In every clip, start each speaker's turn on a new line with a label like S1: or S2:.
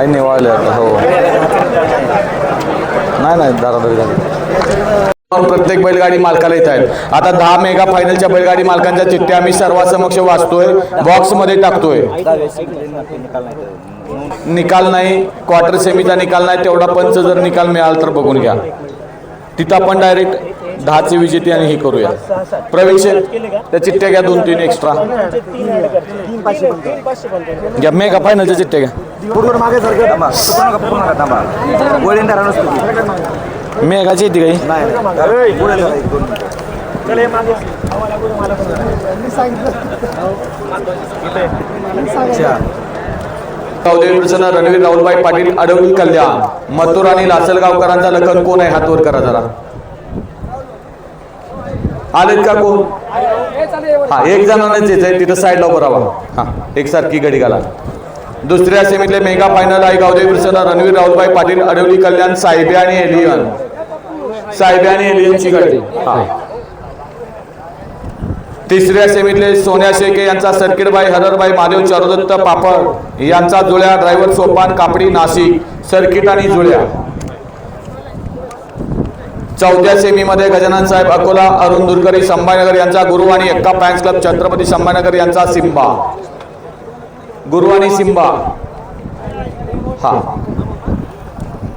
S1: आई निवाळले आता हो नाही दारादारी झाली प्रत्येक बैलगाडी मालकाला येत आहेत। आता 10 मेगा फायनलच्या बैलगाडी मालकांच्या चिठ्ठ्या आम्ही सर्वांसमक्ष वाचतोय, बॉक्स मध्ये टाकतोय। निकाल नाही, क्वार्टर सेमीचा निकाल नाही, तेवढा पंच जर निकाल मिळाला तर बघून घ्या, तिथं आपण डायरेक्ट 10चे विजेते आणि हे करूया। प्रवीण शेठ त्या चिठ्ठ्या घ्या 2-3 एक्स्ट्रा घ्या, मेगा फायनलच्या चिठ्ठ्या घ्या। मेघाची येते काही रणवीर राहुलभाई पाटील अडवली कल्याण, मथुर आणि लासलगावकरांचा लखन कोण आहे? हात वर करा जरा। आलेत का कोण? हा एक जणांनाच यायचंय, तिथं साईडला उभं राहा। हा एकसारखी गडी घाला। दुसऱ्या सेमीतले मेगा फायनल आहे गावदेवी प्रसन्न रणवीर राहुलभाई पाटील अडवली कल्याण, साहेबे आणि एलियन, साहेबे आणि एलियनची गाडी। तिसऱ्या सेमीतले सोन्या शेके यांचा सर्किटबाई हररबाई महादेव चारुदत्त पापड यांचा जुळ्या, ड्रायव्हर सोपान कापडी नाशिक, सर्किट आणि जुळ्या। चौथ्या सेमीमध्ये गजानन साहेब अकोला, अरुण दुरकरी संभाजीनगर यांचा गुरु आणि एक्का फॅन्स क्लब छत्रपती संभाजीनगर यांचा सिंबा, गुरु आणि सिंबा। हा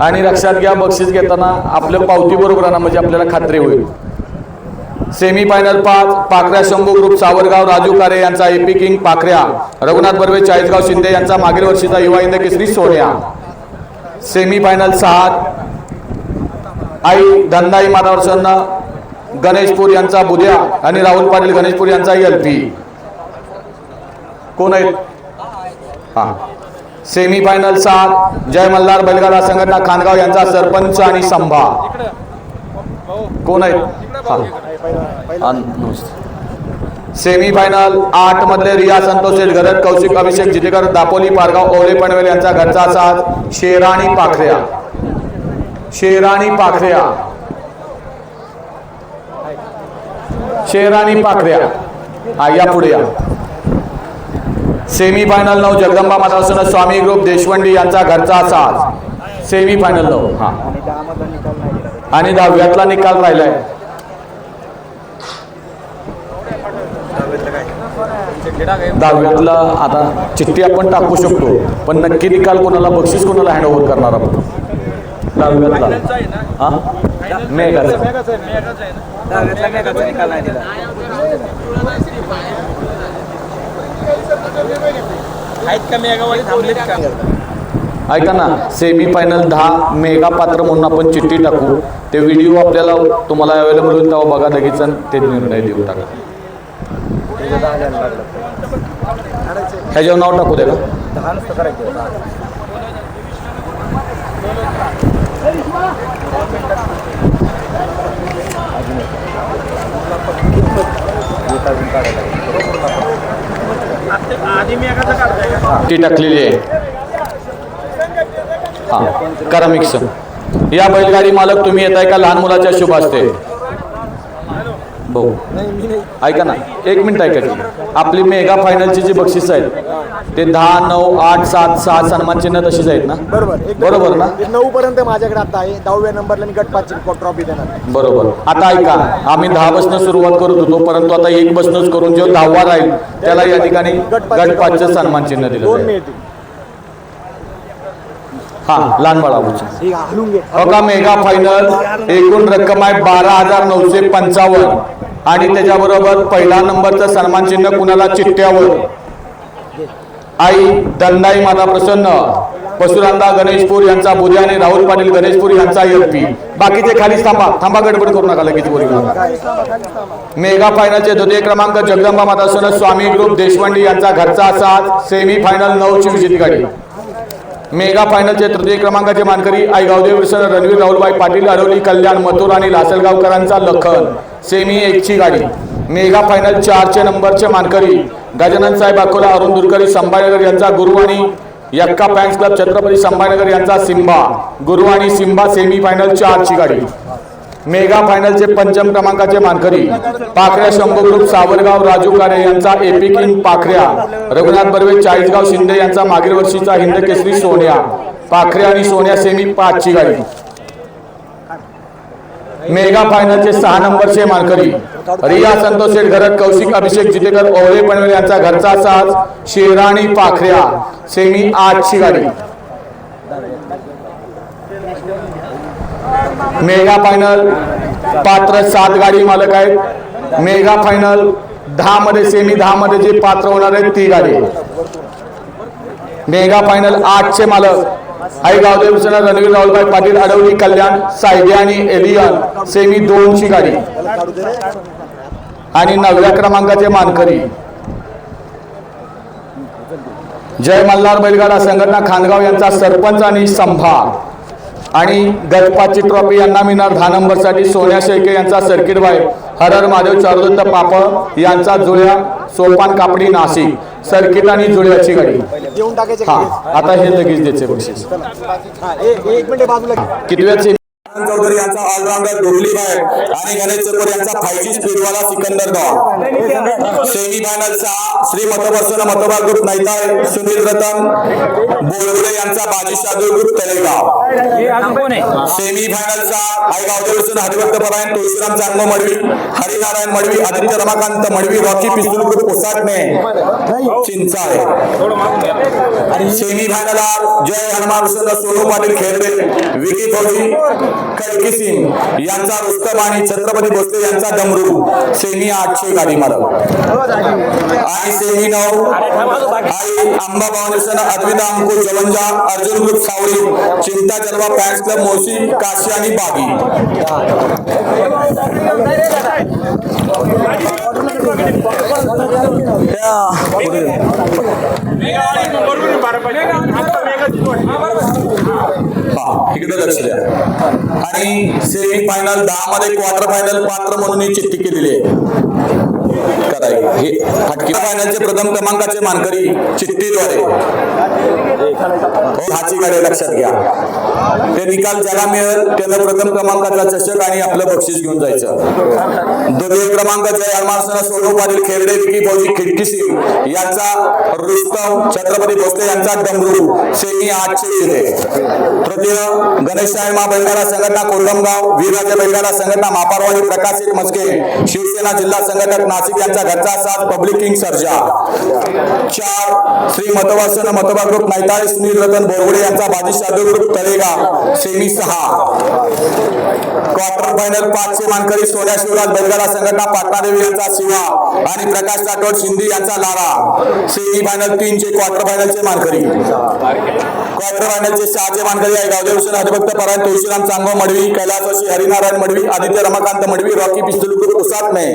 S1: आणि लक्षात घ्या, बक्षीस घेताना आपलं पावती बरोबर आणा म्हणजे आपल्याला खात्री होईल। Semi final 5 Pakhrya Shambhu group Savargaon Raju Kare यांचा एपी किंग पाखऱ्या, रघुनाथ बर्वे चाळीसगाव शिंदे यांचा मागील वर्षीचा युवा हिंद केसरी सोन्या। सेमी फायनल 7 आई धंदाई माता प्रसन्न गणेशपूर यांचा बुद्या आणि राहुल पाटील गणेशपूर यांचा एलपी कोण आहेत? हा सेमी फायनल 7 जय मल्हार बैलगाडा संघटना खानगाव यांचा सरपंच आणि संभा कोण आहेत? सेमी फायनल 8 मधले रिया संतोष गरज कौशिक अभिषेक जितेकर दापोली पारगाव ओले पनवेल यांचा घरचा साथ शेराणी पाखऱ्या, शेराणी पाखऱ्या, शेराणी पाखऱ्या। या पुढे या। सेमी फायनल 9 जगदंबा माता स्वामी ग्रुप देशवंडी यांचा घरचा साथ, सेमी फायनल 9 हा आणि 10व्यातला निकाल राहिलाय। दहाव्यातला आता चिठ्ठी आपण टाकू शकतो, पण नक्की निकाल कोणाला, बक्षीस कोणाला हँड ओव्हर करणार आपण? दहाव्यातला हा मेघाचा ऐका ना, सेमी फायनल 10 मेगा पात्र म्हणून आपण चिठ्ठी टाकू, ते व्हिडिओ आपल्याला तुम्हाला अवेलेबल होईल तेव्हा बघा लगेच ते निर्णय देऊ टाका। ह्याच्यावर नाव टाकू दे का? ती टाकलेली आहे। हा करा मिक्स। या बैलगाडी मालक तुम्ही येताय का? लहान मुलाच्या शुभ असते भाऊ ऐका ना, 1 मिनिट ऐका की, आपली मेगा फायनलची जी बक्षीस आहेत ते 10, 9, 8, 7, 6 सन्मान चिन्ह तशीच आहेत ना? बरोबर ना?
S2: 9 पर्यंत माझ्याकडे आता आहे, 10व्या नंबरला मी गटपासची ट्रॉफी देणार।
S1: बरोबर। आता ऐका, आम्ही 10 बसनं सुरुवात करत होतो, परंतु आता 1 बसनच करून जो 10वा राहील त्याला या ठिकाणी गटपासचं सन्मान चिन्ह दिलं जाईल। हा लहान बाळाबूची बघा, मेगा फायनल एकूण रक्कम आहे 12,955 आणि त्याच्याबरोबर पहिला नंबरचं सन्मान चिन्ह कुणाला? चिठ्ठ्यावर आई दंडाई माता प्रसन्न पशुरांदा गणेशपूर यांचा बुद्या आणि राहुल पाटील गणेशपूर यांचा एलपी। बाकीचे खाली थांबा गडबड करू नका लगेच बोलू नका। मेगा फायनलचे 2 क्रमांक जगदंबा माता प्रसन्न स्वामी ग्रुप देशवंडी यांचा घरचा साथ, सेमी फायनल 9ची विजेती गाडी। मेगा फायनलचे 3 क्रमांकाचे मानकरी आई गावदेवी प्रसन्न रणवीर राहुलभाई पाटील अडवली कल्याण, मथुर आणि लासलगावकरांचा लखन, सेमी 1ची गाडी। मेगा फायनल 4चे नंबरचे मानकरी गजानन साहेब अकोला, अरुण दुरकरी संभाजीनगर यांचा गुरु आणि एक्का फॅन्स क्लब छत्रपती संभाजीनगर यांचा सिंबा, गुरु आणि सिंबा, सेमी फायनल 4ची गाडी। मेगा फायनलचे 5म क्रमांकाचे मानकरी पाखऱ्या शंभू ग्रुप सावरगाव राजू कारे यांचा एपी किंग पाखऱ्या, रघुनाथ बर्वे चाळीसगाव शिंदे यांचा मागील वर्षीचा हिंद केसरी सोन्या, पाखरे आणि सोन्या सेमी 5 ची गाडी. मेगा फायनलचे 6 नंबरचे मानकरी रिया संतोष शेठ घरत, कौशिक अभिषेक जितेकर, ओवळे पनवेल यांचा घरचा साज शेराणी पाखऱ्या सेमी 8 ची गाडी. मेगा फायनल पात्र 7 गाडी मालक आहेत. मेगा फायनल 10 मध्ये सेमी 10 मध्ये जे पात्र होणार आहेत ती गाडी. मेगा फायनल 8 चे मालक आई गावदेव रणवीर राहुलभाई पाटील, अडवली कल्याण, सायदे आणि एलियन सेमी 2 ची गाडी. आणि 9व्या क्रमांकाचे मानकरी जय मल्हार बैलगाडा संघटना खानगाव यांचा सरपंच आणि संभा. आणि गटपाची ट्रॉफी यांना मिळणार 10 नंबरसाठी सोन्या शेळके यांचा सर्किट बाय, हरहर महादेव चारुदत्त पापड यांचा जुळ्या सोपान कापडी नाशिक सर्किट आणि जुळ्याची गाडी.
S2: देऊन टाकायचे
S1: हा आता हे लगेच द्यायचे बक्षीस.
S2: एक मिनिट बाजूला
S1: कितव्याचे चौधरी यांचा ऑलराऊंडर डोबली भाई आणि गणेश चकोर यांचा 5G स्पीडवाला सिकंदर डॉन. सेमी फायनलचा श्री मतवर्षण मतोबा ग्रुप नैताळ सुनील रतन बोलवडे यांचा बाजी शादूर ग्रुप तळेगाव. सेमी फायनलचा आई गावदेव हरिभक्त परायण तुळशीराम चांगो मडवी, हरिनारायण मडवी, आदित्य रमाकांत मडवी, रॉकी पिस्तूल ग्रुप कोसाटणे चिंचाळे. सेमी फायनलला जय हनुमान सोनू पाटील खेरडे, विकी फौजी खडकी सिंग यांचा रुस्तम आणि छत्रपती भोसले यांचा डमरू सेमी 8 ची गाडी मालक. आणि सेमी 9 आई आंबा भवानेश्वर अद्विता अंकुश जवंजा अर्जुन ग्रुप सावळी चिंता जलवा फॅन्स क्लब मोशी काशी आणि बागी. इकडे लक्ष द्या. आणि सेमी फायनल 10 मध्ये क्वार्टर फायनल पात्र म्हणून ही चिठ्ठी केलेली आहे. हे फटकी फायनलचे प्रथम क्रमांकाचे मानकरी चिठ्ठीद्वारे हाची गाडी लक्षात घ्या. ते निकाल ज्याला मिळेल त्याला प्रथम क्रमांकाचा चषक आणि आपलं बक्षीस घेऊन जायचं. द्वितीय क्रमांक जय हनुमान सोनू पाटील खेरडे, विकी फौजी खिडकी सिंग यांचा रुस्तम, छत्रपती भोसले यांचा डमरू सेमी 8 चे येते. तृतीय गणेश मा बैलगाडा संघटना कोलमगाव, वीरराजे बैलगाडा संघटना मापारवाडी प्रकाश मस्के, शिवसेना जिल्हा संघटक नाशिक यांचा घरचा साथ पब्लिक किंग सर्जा. 4 श्री मतवासन मतोबा ग्रुप नैताळी सुनील रतन बोरगुडे यांचा बाजी शादूर group Talegaon semi 6. Quarter final 5 चे मानकरी सोन्या शिवराज बैलगाडा संघटना पाटणादेवी यांचा शिवा आणि प्रकाश राठोड शिंदे यांचा लारा. सेमी फायनल 3 चे क्वार्टर फायनलचे मानकरी. क्वार्टर फायनलचे 6 चे मानकरी आहे गावदेव हरिभक्त परायण तुळशीराम चांगो मडवी, कैलासवासी हरिनारायण मडवी, आदित्य रमाकांत मडवी, रॉकी पिस्तूल ग्रुप उसाटणे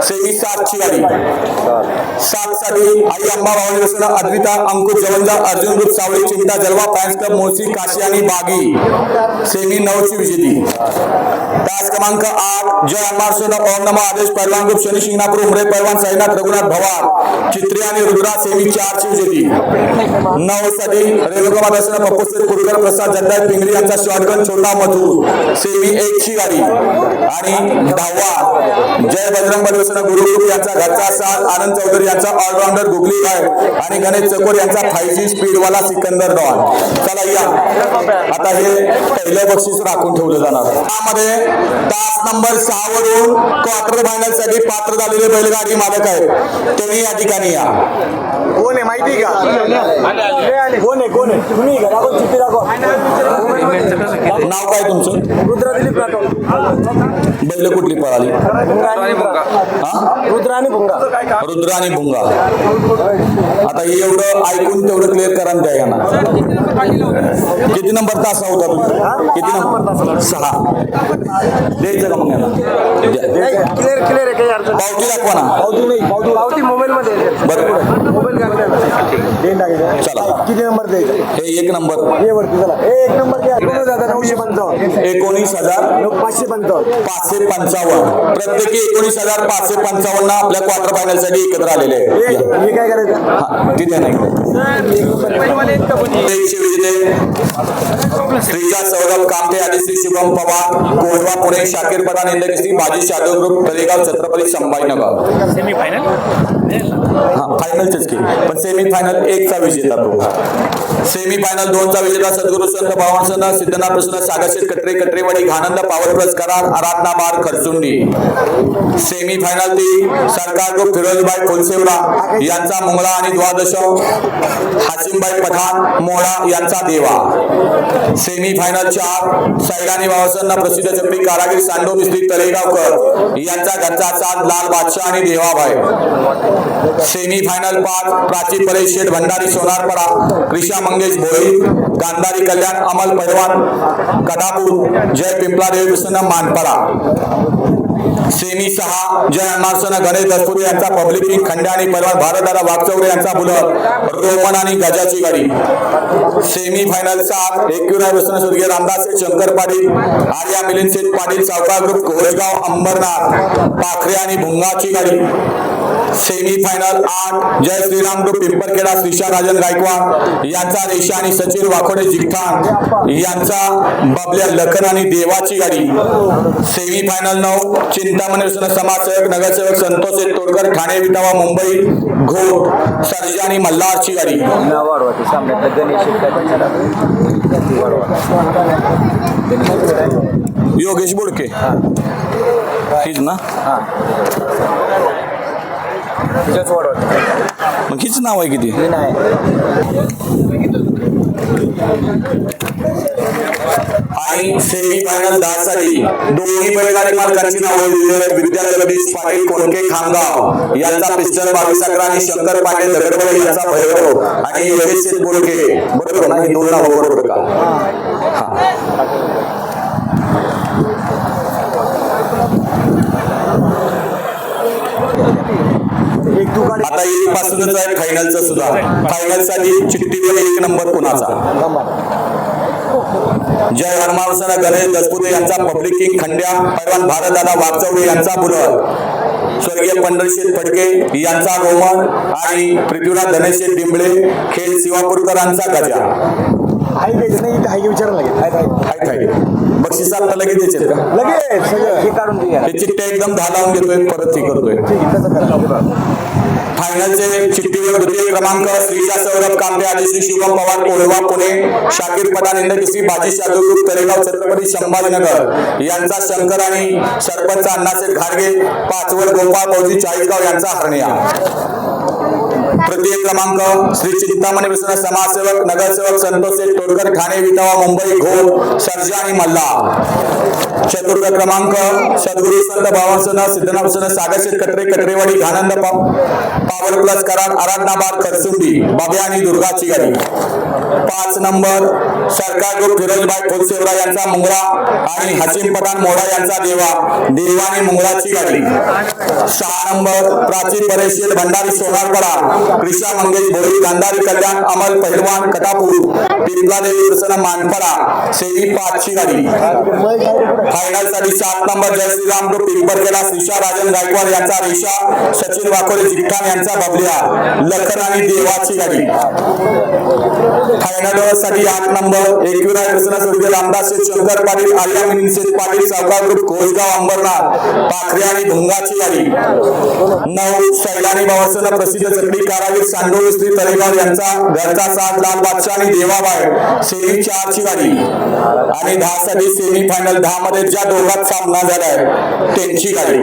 S1: सेमी 7 ची गाडी. 7 साठी आई अंबा भवानी अद्विता अंकुश जवंजा अर्जुन ग्रुप सावळी चिंता जलवा फॅन्स क्लब मोशी काशी आणि बागी सेमी 9 ची विजेती. तास क्रमांक 8 जय हनुमान ओम नमः आदेश पहलवान ग्रुप शनी शिंगणापूर उमरे पहलवान साईनाथ रघुनाथ भवार चित्री आणि रुद्रा सेमी 4 ची विजेती. 9 साठी रेणुका माता पप्पूश्री कुरुगर प्रसाद जगदाय पिंगरी यांचा शॉटगन छोटा मधुर सेमी 1 ची गाडी. आणि 10वा जय बजरंग बलवेश्वर गुरु यांचा घरचा साथ आनंद चौधरी यांचा ऑलराऊंडर गुगली भाई आणि गणेश चकोर यांचा 5G स्पीडवाला सिकंदर डॉन. चला या आता हे पहिलं बक्षीस राखून ठेवलं जाणार. त्यामध्ये तास नंबर 6 वरून क्वार्टर फायनल साठी पात्र झालेले बैलगाडी मालक आहेत. तुम्ही या ठिकाणी या.
S2: कोण आहे माहिती का? कोण आहे तुम्ही
S1: नाव काय तुमचं?
S2: रुद्र दिलीप राठोड.
S1: बैल कुठली पळाली?
S2: रुद्र आणि भुंगा.
S1: रुद्र आणि भुंगा. आता हे एवढं ऐकून तेवढं क्लिअर करा द्या ना. किती नंबर तास होता तुम्ही? किती नंबर? 6 द्यायचं का मग याला?
S2: क्लिअर आहे काही अडचण
S1: पावती दाखवा ना.
S2: पावती मोबाईल मध्ये
S1: बरं
S2: मोबाईल
S1: चला.
S2: किती नंबर द्यायचा?
S1: हे 1 नंबर.
S2: हे वरती चला. 1 नंबर द्या. 19,955.
S1: 19,555.
S2: 555.
S1: प्रत्येकी 19,555 आपल्या क्वार्टर फायनल साठी एकत्र आलेले आहेत. या.
S2: हे काय करायचं
S1: हा, तिथे नाही श्रीजा सौरभ कामठे आणि श्री शिवम पवार कोळवा पुणे शाकीर पठाण इंद्रकेसरी बाजी शादव ग्रुप तळेगाव छत्रपती संभाजीनगर. हा फायनलचेच की पण सेमी फायनल 1 चा विजेता तो. सेमी फायनल 2 चा विजेता सद्गुरू संत भावांसह सिद्धनाथ प्रसन्न सागरशेठ कटरे कटरेवाडी घानंद पावर प्लस करार आराधना बार खरचुंडी. सेमी फायनल 3 सरकार ग्रुप फिरोजबाई फुलसेवरा यांचा मुंगळा आणि द्वादश हाशिमबाई पठाण मोळा यांचा देवा. सेमी फायनल 4 सैलानी भावासंना प्रसिद्ध चपडी कारागीर सांडो मिस्त्री तळेगावकर यांचा घरचा साथ लाल बादशाह आणि देवाभाई. सेमी फायनल 5 प्राची परेश शेठ भंडारी सोनारपडा कृषा मंगेश भोई गांधारी कल्याण अमल पैलवान कडापूर जय पिंपला देवी प्रसन्न मानपाडा. सेमी 6 जय हनुमानसन गणेश दसपुरे यांचा पब्लिक किंग खंड्या आणि पैलवान भारतदादा वागचौरे यांचा बुलर रोमन आणि गजाची गाडी. सेमी फायनल 7 एकविरा प्रसन्न स्वर्गीय रामदास शंकर पाटील आर्या मिलिंद शेठ पाटील सावकार ग्रुप कोरेगाव अंबरनाथ पाखरे आणि भुंगाची गाडी. सेमी फायनल 8 जय श्रीराम ग्रुप पिंपरखेडा श्रीशा राजन गायकवाड यांचा रेषा आणि सचिन वाकोडे जिगठाण यांचा बबल्या लखन आणि देवाची गाडी. सेमी फायनल 9 चिंतामणी समाजसेवक नगरसेवक संतोष तोडकर ठाणे विटावा मुंबई घोट सर्जा आणि मल्हारची गाडी. योगेश बोडके हीच ना मग हीच नाव आहे किती आणि सेमी फायनल 10 साठी दोन्ही बैलगाडी मालकांची नावे दिलेली आहेत. विद्या जगदीश पाटील कोणके खामगाव यांचा पिस्टल 22 अकरा आणि शंकर पाटील दगडवाडी यांचा भैरव आणि योगेश बोडके बरोबर ना. ही दोन नाव बरोबर का आता येईपासूनच आहे फायनलचं सुद्धा. फायनल साठी चिठ्ठीवर 1 नंबर कुणाचा जय हनुमानसन गणेश दसपुते यांचा पब्लिक किंग खंड्या पैलवान भारतदादा वागचौरे यांचा बुलर स्वर्गीय पंढरशेठ फडके यांचा रोमन आणि पृथ्वीराज धनेशेठ डिंबळे खेळ शिवापूरकरांचा गजा. बक्षीस आता लगेच द्यायचे का
S2: लगेच हे काढून
S1: हे चिठ्ठ्या एकदम 10 लावून घेतोय परत हे करतोय. फायनलचे चिठ्ठीवर द्वितीय क्रमांक श्रीजा सौरभ कामठे आणि श्री शिवम पवार कोळवा पुणे शाकीर पठाण इंद्रकेसरी बाजी शादव ग्रुप तळेगाव छत्रपती संभाजीनगर यांचा शंकर आणि सरपंच अण्णासाहेब घाडगे पाचवड गोपाळ फौजी चाळीसगाव यांचा हरण्या. तृतीय क्रमांक श्री चिंतामणी प्रसन्न समाजसेवक नगरसेवक संतोष तोडकर ठाणे विटावा मुंबई घोट सर्जा आणि मल्हार. चतुर्थ क्रमांक सद्गुरू संत भावांसह सिद्धनाथ प्रसन्न सागरशेठ कटरे कटरेवाडी घानंद पावर प्लस करार आराधना बार खरचुंडी बाब्या आणि दुर्गाची गाडी. 5 नंबर सरकार ग्रुप फिरोजबाई फुलसेवरा यांचा मुंगळा आणि हाशिम पठाण मोडा यांचा देवा आणि मुंगळाची गाडी. 6 नंबर प्राची परेश शेठ भंडारी सोनारपडा कृषा मंगेश भोई गांधारी कल्याण अमल पहिलवान कटापूर पिंपला देवी प्रसन्न मानपाडा सेमी 5 ची गाडी. फायनल साठी 7 नंबर जय श्रीराम ग्रुप पिंपरखेडा श्रीशा राजन गायकवाड यांचा रेषा सचिन वाकोडे जिगठाण यांचा बबल्या लखन आणि देवाची गाडी. फायनल साठी 8 नंबर एकविरा प्रसन्न स्वर्गीय रामदास शंकर पाटील आर्या मिलिंद पाटील सावकार ग्रुप कोळगाव अंबरनाथ पाखरे आणि भुंगाची गाडी. 9 सैलानी भावासंना प्रसिद्ध चपडी कारागीर सांडो मिस्त्री तळेगाव यांचा घरचा साथ लाल बादशाह आणि देवाबाई सेमी 4 ची गाडी. आणि 10 साठी सेमी फायनल 10 मध्ये ज्या दोघात सामना झालाय त्यांची गाडी.